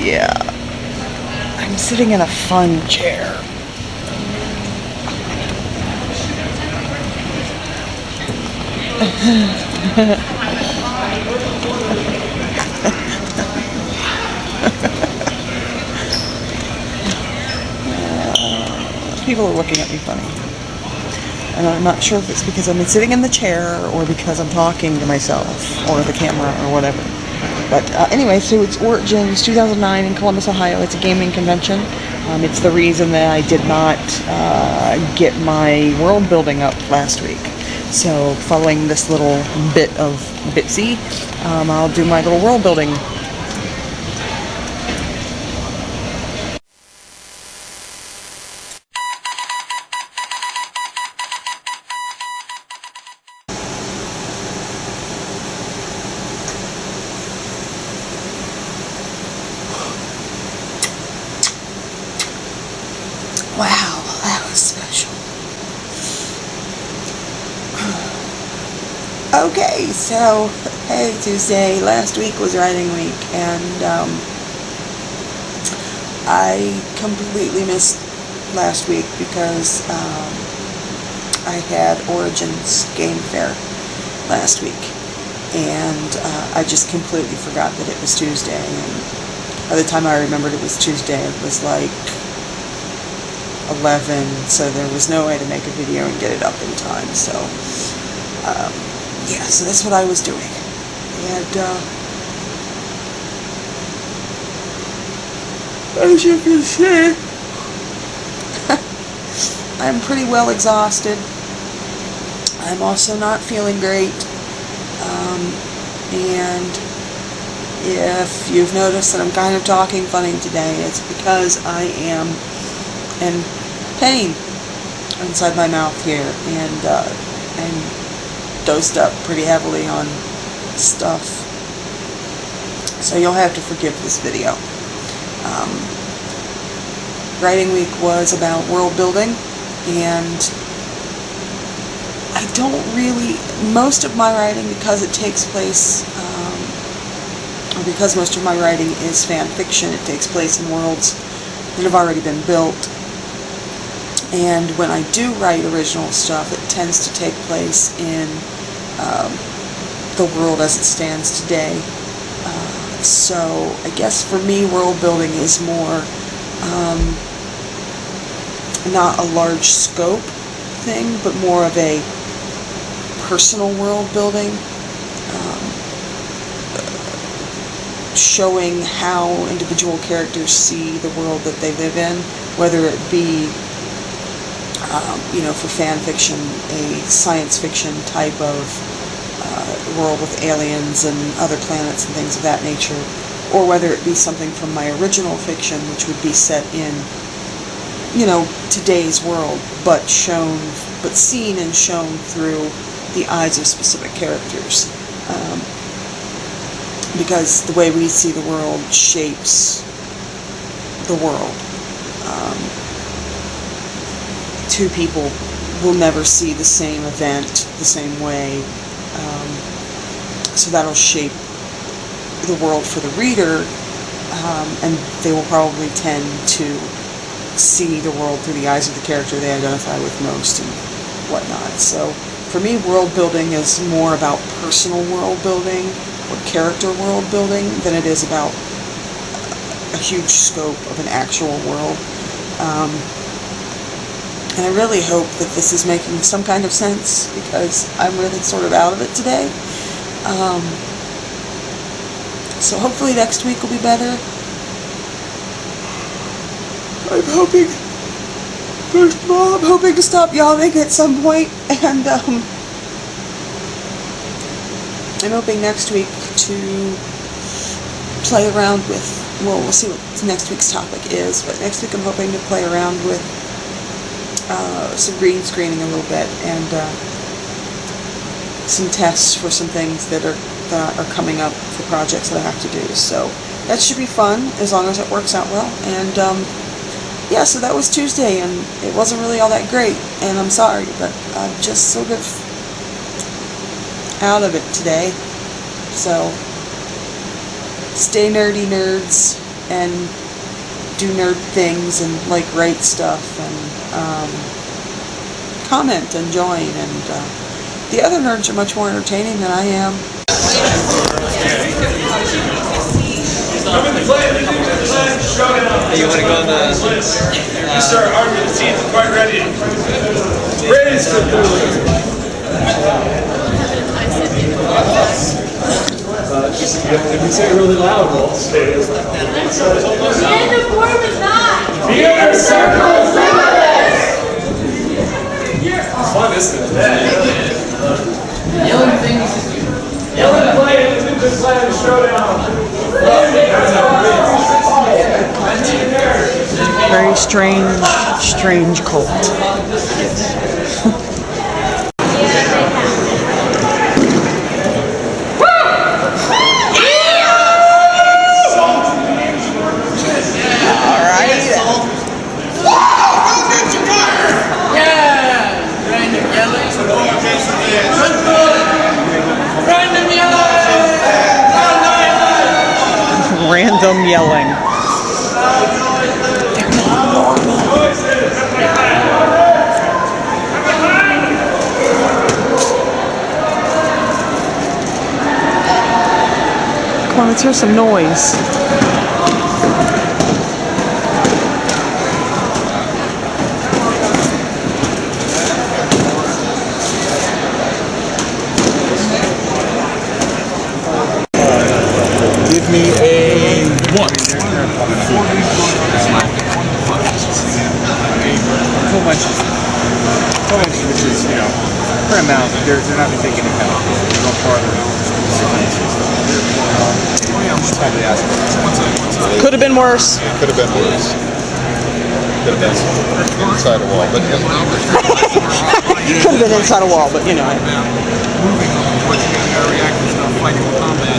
Yeah. I'm sitting in a fun chair. People are looking at me funny. And I'm not sure if it's because I'm sitting in the chair or because I'm talking to myself or the camera or whatever. But anyway, so it's Origins 2009 in Columbus, Ohio. It's a gaming convention. It's the reason that I did not get my world building up last week. So following this little bit of Wiccy, I'll do my little world building. Wow, that was special. Okay, so, hey, Tuesday, last week was writing week, and I completely missed last week because I had Origins Game Fair last week, and I just completely forgot that it was Tuesday, and by the time I remembered it was Tuesday, it was like 11, so there was no way to make a video and get it up in time. So yeah, so that's what I was doing, and as you can see, I'm pretty well exhausted. I'm also not feeling great, and if you've noticed that I'm kind of talking funny today, it's because I am in pain inside my mouth here, and dosed up pretty heavily on stuff, so you'll have to forgive this video. Writing week was about world building, and I don't really, most of my writing, because it takes place, or because most of my writing is fan fiction, it takes place in worlds that have already been built. And when I do write original stuff, it tends to take place in the world as it stands today. So I guess for me, world building is more not a large scope thing, but more of a personal world building, showing how individual characters see the world that they live in, whether it be for fan fiction, a science fiction type of world with aliens and other planets and things of that nature, or whether it be something from my original fiction, which would be set in, today's world, but seen and shown through the eyes of specific characters. Because the way we see the world shapes the world. Two people will never see the same event the same way, so that'll shape the world for the reader, and they will probably tend to see the world through the eyes of the character they identify with most and whatnot. So for me, world building is more about personal world building or character world building than it is about a huge scope of an actual world. And I really hope that this is making some kind of sense, because I'm really sort of out of it today. So hopefully next week will be better. I'm hoping, first of all, I'm hoping to stop yawning at some point, and I'm hoping next week to play around with, well, we'll see what next week's topic is, but next week I'm hoping to play around with some green screening a little bit, and some tests for some things that are coming up for projects that I have to do. So that should be fun, as long as it works out well. And yeah, so that was Tuesday, and it wasn't really all that great, and I'm sorry, but I'm just sort of out of it today. So stay nerdy, nerds, and do nerd things and like write stuff and comment and join. And the other nerds are much more entertaining than I am. Hey, you want to go on the... You start arguing, the team's quite ready. Ready to if you say it really loud, we'll stay. And the form is not! Beer circles it's fun, isn't it? Yelling things. Yelling play, Ninja Slam Showdown. Very strange cult. Random yelling. They're not normal. Come on, let's hear some noise. Give me a 1. Whole bunch which is, you know, for amount, they're not taking account. They go farther. Could have been worse. Could have been worse. Could have been inside a wall, but Could have been inside a wall, but you know. Moving on, what's the reaction to fighting combat?